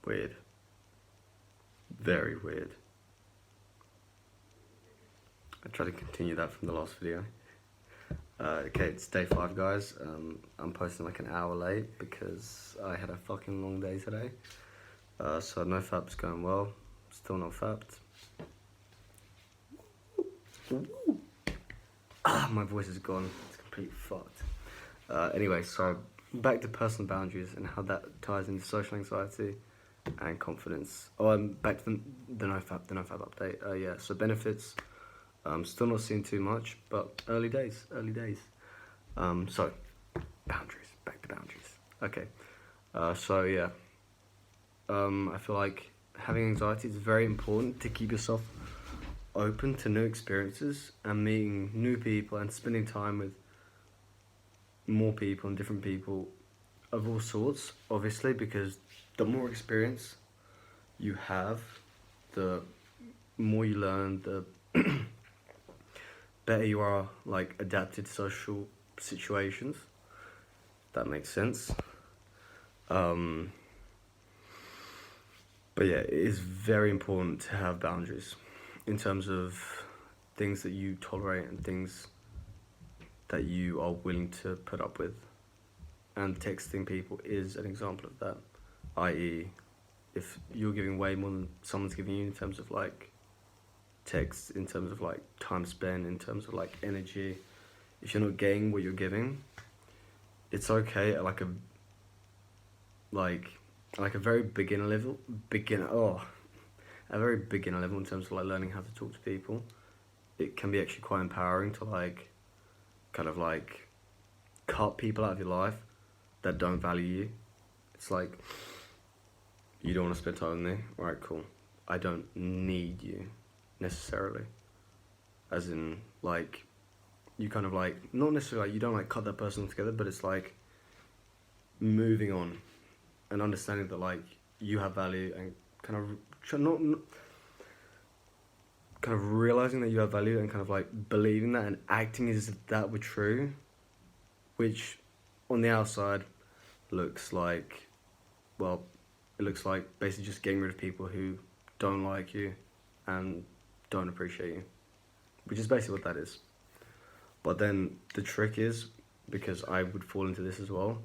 Weird. Very weird. I try to continue that from the last video. Okay, it's day 5, guys. I'm posting like an hour late because I had a fucking long day today. So no fap's going well. Still not fapped. My voice is gone. It's completely fucked. Anyway, so back to personal boundaries and how that ties into social anxiety and confidence. Back to the no fap update. Yeah, so benefits. Still not seeing too much, but early days. So boundaries. Back to boundaries. Okay. So yeah. I feel like having anxiety is very important to keep yourself open to new experiences and meeting new people and spending time with more people and different people of all sorts, obviously, because the more experience you have, the more you learn, the better you are like adapted to social situations. That makes sense. But yeah, it is very important to have boundaries in terms of things that you tolerate and things that you are willing to put up with. And texting people is an example of that. I.e., if you're giving way more than someone's giving you in terms of like text, in terms of like time spent, in terms of like energy, if you're not getting what you're giving, it's okay at like a very beginner level in terms of like learning how to talk to people. It can be actually quite empowering to like kind of like cut people out of your life that don't value you. It's like, you don't want to spend time with me? Alright, cool. I don't need you necessarily. As in like, you kind of like, not necessarily like you don't like cut that person together, but it's like moving on and understanding that like you have value and kind of realizing that you have value and kind of like believing that and acting as if that were true, which on the outside looks like, well, it looks like basically just getting rid of people who don't like you and don't appreciate you, which is basically what that is. But then the trick is, because I would fall into this as well,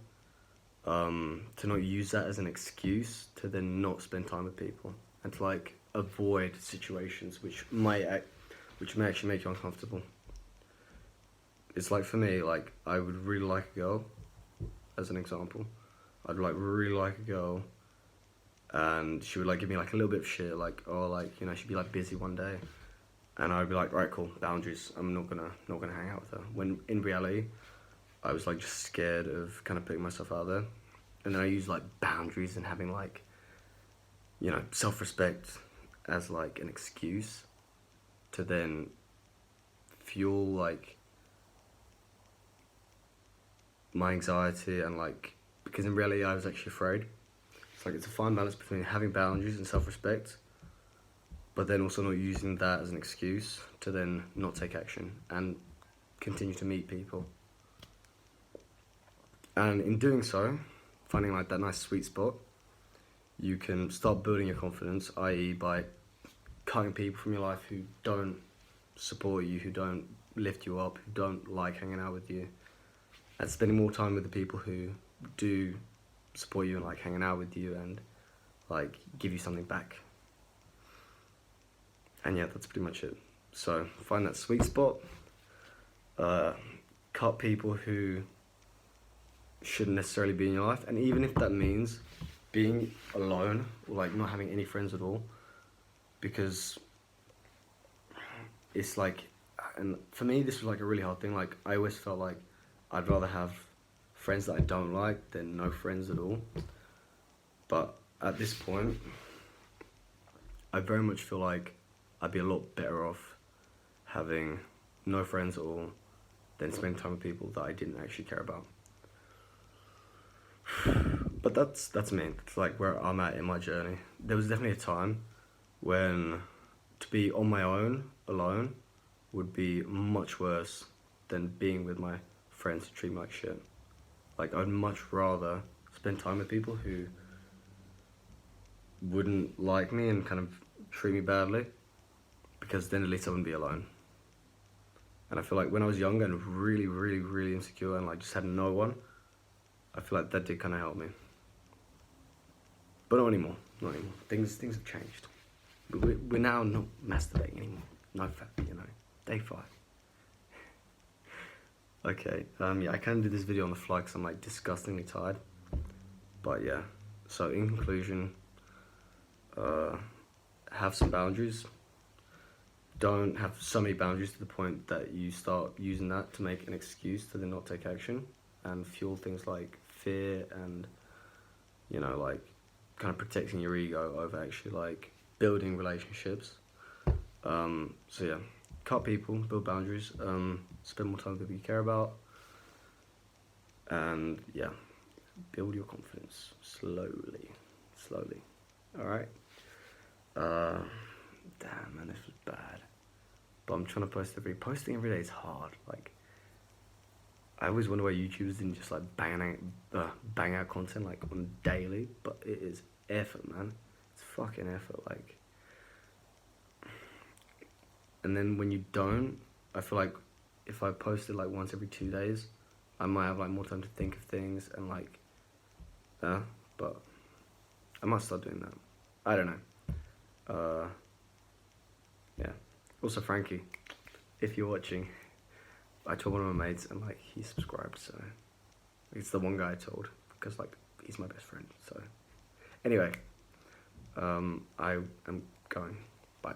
to not use that as an excuse to then not spend time with people and to like avoid situations which may actually make you uncomfortable. It's like, for me, like I would really like a girl, as an example. I'd like really like a girl, and she would like give me like a little bit of shit, like, oh, like, you know, she'd be like busy one day, and I'd be like, right, cool, boundaries. I'm not gonna hang out with her. When in reality, I was like just scared of kind of putting myself out there, and then I use like boundaries and having like, you know, self-respect as like an excuse to then fuel like my anxiety, and like, because in reality I was actually afraid. It's like, it's a fine balance between having boundaries and self-respect, but then also not using that as an excuse to then not take action and continue to meet people. And in doing so, finding like that nice sweet spot, you can start building your confidence, i.e. by cutting people from your life who don't support you, who don't lift you up, who don't like hanging out with you, and spending more time with the people who do support you and like hanging out with you and like give you something back. And yeah, that's pretty much it. So find that sweet spot, cut people who shouldn't necessarily be in your life, and even if that means being alone or like not having any friends at all, because it's like, and for me this was like a really hard thing. Like, I always felt like I'd rather have friends that I don't like than no friends at all. But at this point, I very much feel like I'd be a lot better off having no friends at all than spending time with people that I didn't actually care about. But that's me. It's like where I'm at in my journey. There was definitely a time when to be on my own, alone, would be much worse than being with my friends who treat me like shit. Like, I'd much rather spend time with people who wouldn't like me and kind of treat me badly, because then at least I wouldn't be alone. And I feel like when I was younger and really, really, really insecure and like just had no one, I feel like that did kind of help me. But not anymore. Not anymore. Things have changed. We're now not masturbating anymore. No fat, Day 5. Okay. Yeah, I kind of did this video on the fly because I'm like disgustingly tired. But yeah. So in conclusion, have some boundaries. Don't have so many boundaries to the point that you start using that to make an excuse to then not take action and fuel things like fear and, like kind of protecting your ego over actually like building relationships. So yeah, cut people, build boundaries, spend more time with people you care about, and yeah, build your confidence slowly. Alright. Damn man, this was bad. But I'm trying to posting every day is hard. Like, I always wonder why YouTubers didn't just like bang out content like on daily, but it is effort, man. It's fucking effort, like. And then when you don't, I feel like if I posted like once every 2 days, I might have like more time to think of things and like, but I might start doing that. I don't know. Yeah. Also, Frankie, if you're watching, I told one of my mates and like he subscribed, so it's the one guy I told because like he's my best friend. So anyway, I am going. Bye.